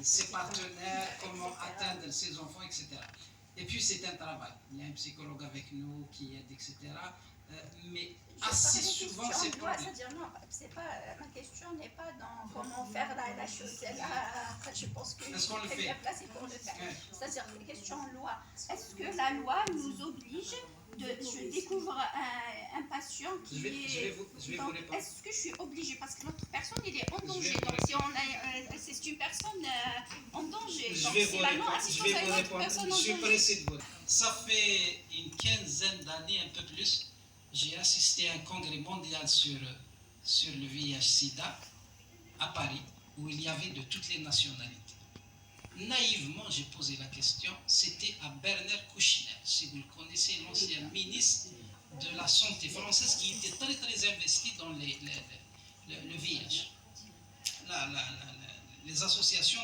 ses partenaires, comment atteindre ses enfants, etc. Et puis c'est un travail. Il y a un psychologue avec nous qui aide, etc. Mais assez souvent c'est problème. C'est-à-dire non, c'est pas, ma question n'est pas dans comment faire la chose. Là, je pense que je suis très bien placée pour le faire. C'est-à-dire la question loi. Est-ce que la loi nous oblige je découvre un patient qui est. Est-ce que je suis obligée parce que l'autre personne il est en danger. Donc si on a, c'est une personne en danger. Je vais vous répondre. Je suis pressé de vous. Ça fait une quinzaine d'années, un peu plus, j'ai assisté à un congrès mondial sur le VIH-Sida à Paris, où il y avait de toutes les nationalités. Naïvement, j'ai posé la question, c'était à Bernard Kouchner, si vous le connaissez, l'ancien ministre de la Santé française qui était très très investi dans le VIH, les associations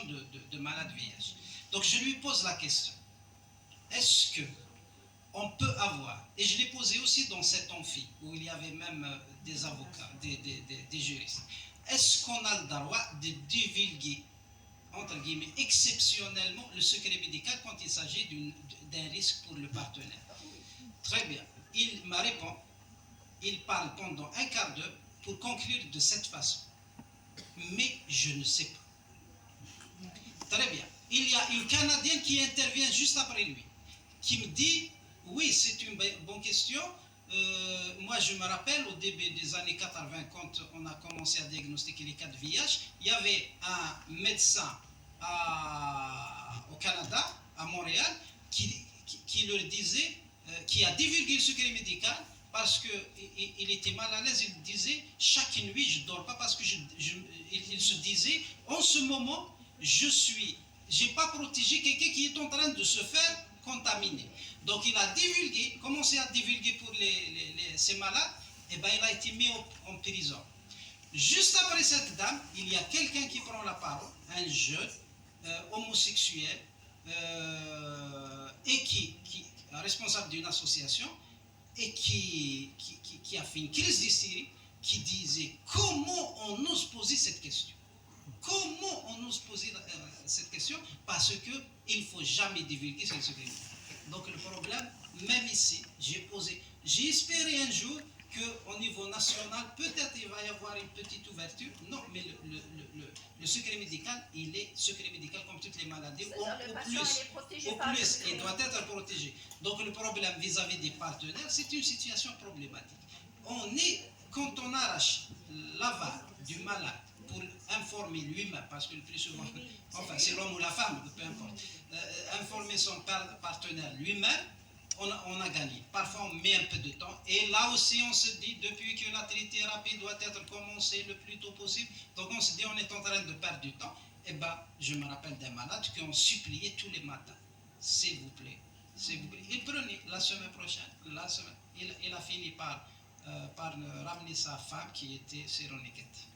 de malades VIH. Donc je lui pose la question, est-ce que on peut avoir, et je l'ai posé aussi dans cet amphi, où il y avait même des avocats, des juristes, est-ce qu'on a le droit de divulguer, entre guillemets, exceptionnellement le secret médical quand il s'agit d'un risque pour le partenaire? Très bien. Il me répond, il parle pendant un quart d'heure pour conclure de cette façon. Mais je ne sais pas. Très bien. Il y a une Canadienne qui intervient juste après lui, qui me dit, oui, c'est une bonne question. Moi, je me rappelle, au début des années 80, quand on a commencé à diagnostiquer les cas de VIH, il y avait un médecin au Canada, à Montréal, qui leur disait, qui a divulgué le secret médical, parce qu'il était mal à l'aise. Il disait, chaque nuit, je ne dors pas, parce que il se disait, en ce moment, je n'ai pas protégé quelqu'un qui est en train de se faire contaminer. Donc il a divulgué, commencé à divulguer pour ces malades, et bien il a été mis en prison. Juste après cette dame, il y a quelqu'un qui prend la parole, un jeune homosexuel, et qui responsable d'une association, et qui a fait une crise d'hystérie, qui disait comment on ose poser cette question. Comment on ose poser cette question? Parce qu'il ne faut jamais divulguer ce secret. Donc le problème, même ici, j'ai espéré un jour qu'au niveau national, peut-être il va y avoir une petite ouverture. Non, mais le secret médical, il est secret médical comme toutes les maladies. Au plus, il doit être protégé. Donc le problème vis-à-vis des partenaires, c'est une situation problématique. Quand on arrache l'aval du malade pour informer lui-même, parce que le plus souvent, enfin c'est l'homme ou la femme, peu importe, informer son partenaire lui-même, on a gagné. Parfois on met un peu de temps, et là aussi on se dit, depuis que la trithérapie doit être commencée le plus tôt possible, donc on se dit on est en train de perdre du temps. Et bien, je me rappelle d'un malade qui ont supplié tous les matins, s'il vous plaît, il prenait la semaine prochaine, il a fini par ramener sa femme qui était séronégative.